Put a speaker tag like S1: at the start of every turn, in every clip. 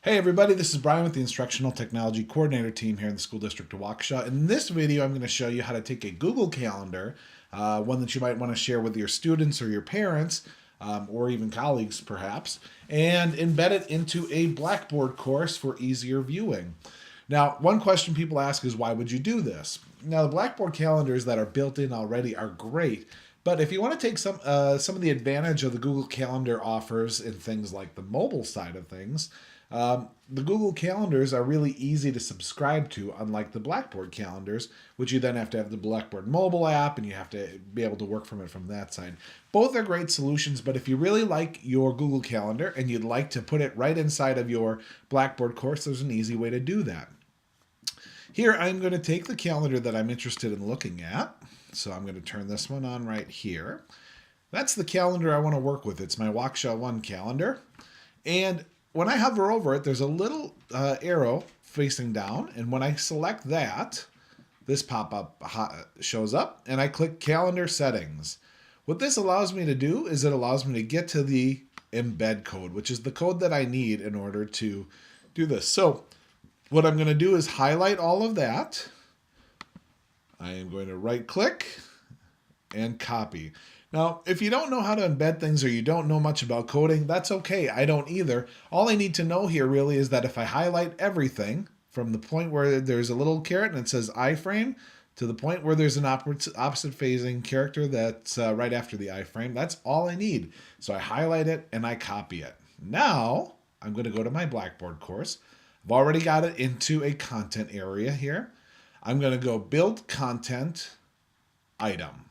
S1: Hey everybody, this is Brian with the Instructional Technology Coordinator team here in the School District of Waukesha. In this video, I'm going to show you how to take a Google Calendar, one that you might want to share with your students or your parents, or even colleagues perhaps, and embed it into a Blackboard course for easier viewing. Now, one question people ask is, why would you do this? Now, the Blackboard calendars that are built in already are great, but if you want to take some of the advantage of the Google Calendar offers in things like the mobile side of things, the Google Calendars are really easy to subscribe to, unlike the Blackboard calendars, which you then have to have the Blackboard mobile app and you have to be able to work from it from that side. Both are great solutions, but if you really like your Google Calendar and you'd like to put it right inside of your Blackboard course, there's an easy way to do that. Here, I'm going to take the calendar that I'm interested in looking at. So I'm going to turn this one on right here. That's the calendar I want to work with. It's my Waukesha 1 calendar. And when I hover over it, there's a little arrow facing down. And when I select that, this pop-up shows up. And I click Calendar Settings. What this allows me to do is it allows me to get to the embed code, which is the code that I need in order to do this. So what I'm going to do is highlight all of that. I am going to right-click and copy. Now, if you don't know how to embed things or you don't know much about coding, that's okay. I don't either. All I need to know here really is that if I highlight everything from the point where there's a little caret and it says iframe to the point where there's an opposite phasing character that's right after the iframe, that's all I need. So I highlight it and I copy it. Now, I'm going to go to my Blackboard course. I've already got it into a content area here. I'm going to go Build Content Item.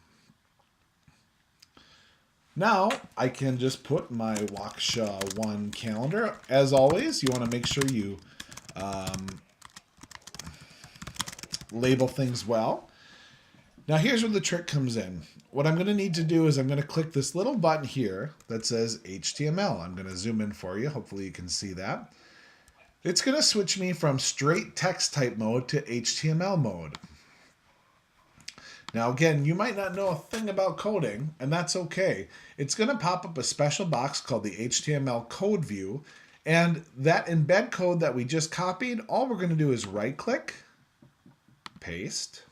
S1: Now, I can just put my Waukesha 1 calendar. As always, you want to make sure you label things well. Now, here's where the trick comes in. What I'm going to need to do is I'm going to click this little button here that says HTML. I'm going to zoom in for you. Hopefully you can see that. It's going to switch me from straight text type mode to HTML mode. Now again, you might not know a thing about coding, and that's okay. It's going to pop up a special box called the HTML code view, and that embed code that we just copied, all we're going to do is right-click, paste.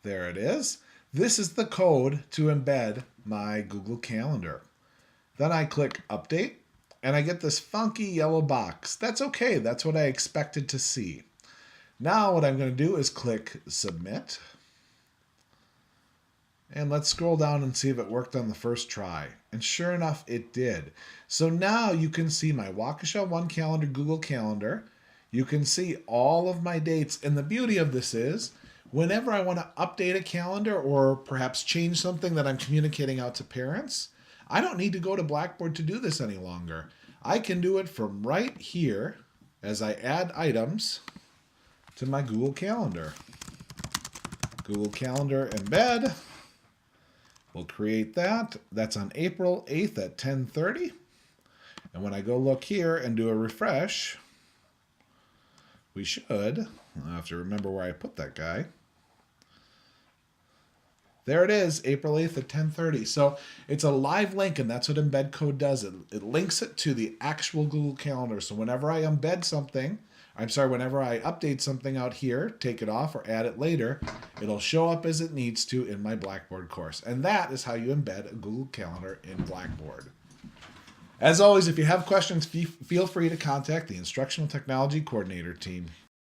S1: There it is. This is the code to embed my Google Calendar. Then I click Update, and I get this funky yellow box. That's okay. That's what I expected to see. Now what I'm going to do is click Submit. And let's scroll down and see if it worked on the first try. And sure enough, it did. So now you can see my Waukesha 1 calendar Google Calendar. You can see all of my dates. And the beauty of this is, whenever I want to update a calendar or perhaps change something that I'm communicating out to parents, I don't need to go to Blackboard to do this any longer. I can do it from right here as I add items to my Google Calendar. Google Calendar Embed. We'll create that. That's on April 8th at 10:30. And when I go look here and do a refresh, we should, I have to remember where I put that guy. There it is, April 8th at 10:30. So it's a live link, and that's what embed code does. It links it to the actual Google Calendar. So whenever I embed something, whenever I update something out here, take it off or add it later, it'll show up as it needs to in my Blackboard course. And that is how you embed a Google Calendar in Blackboard. As always, if you have questions, feel free to contact the Instructional Technology Coordinator team.